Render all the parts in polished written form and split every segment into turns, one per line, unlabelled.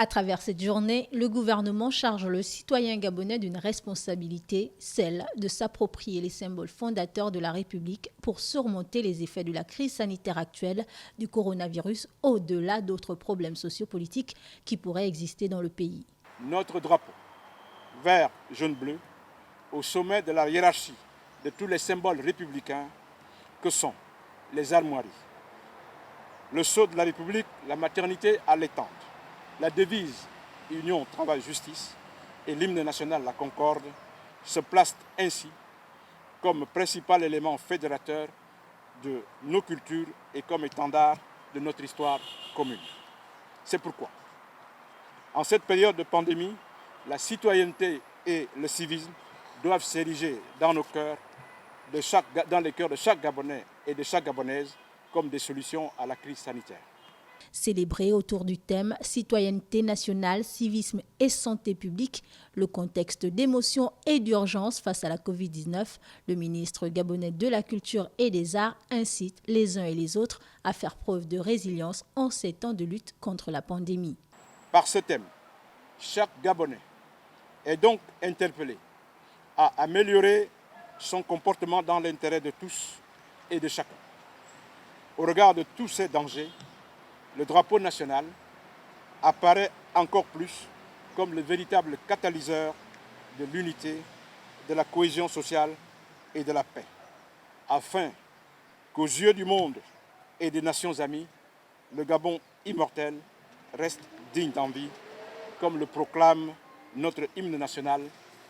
À travers cette journée, le gouvernement charge le citoyen gabonais d'une responsabilité, celle de s'approprier les symboles fondateurs de la République pour surmonter les effets de la crise sanitaire actuelle du coronavirus au-delà d'autres problèmes sociopolitiques qui pourraient exister dans le pays.
Notre drapeau, vert, jaune, bleu, au sommet de la hiérarchie de tous les symboles républicains que sont les armoiries, le sceau de la République, la maternité allaitante, la devise Union, Travail, Justice et l'hymne national, la Concorde, se placent ainsi comme principal élément fédérateur de nos cultures et comme étendard de notre histoire commune. C'est pourquoi, en cette période de pandémie, la citoyenneté et le civisme doivent s'ériger dans nos cœurs, dans les cœurs de chaque Gabonais et de chaque Gabonaise comme des solutions à la crise sanitaire.
Célébré autour du thème « Citoyenneté nationale, civisme et santé publique », le contexte d'émotion et d'urgence face à la Covid-19, le ministre gabonais de la Culture et des Arts incite les uns et les autres à faire preuve de résilience en ces temps de lutte contre la pandémie.
Par ce thème, chaque Gabonais est donc interpellé à améliorer son comportement dans l'intérêt de tous et de chacun. Au regard de tous ces dangers, le drapeau national apparaît encore plus comme le véritable catalyseur de l'unité, de la cohésion sociale et de la paix, afin qu'aux yeux du monde et des nations amies, le Gabon immortel reste digne d'envie, comme le proclame notre hymne national,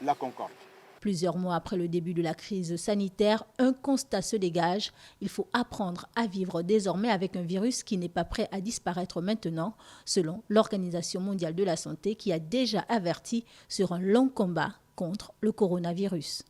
la Concorde.
Plusieurs mois après le début de la crise sanitaire, un constat se dégage. Il faut apprendre à vivre désormais avec un virus qui n'est pas prêt à disparaître maintenant, selon l'Organisation mondiale de la santé qui a déjà averti sur un long combat contre le coronavirus.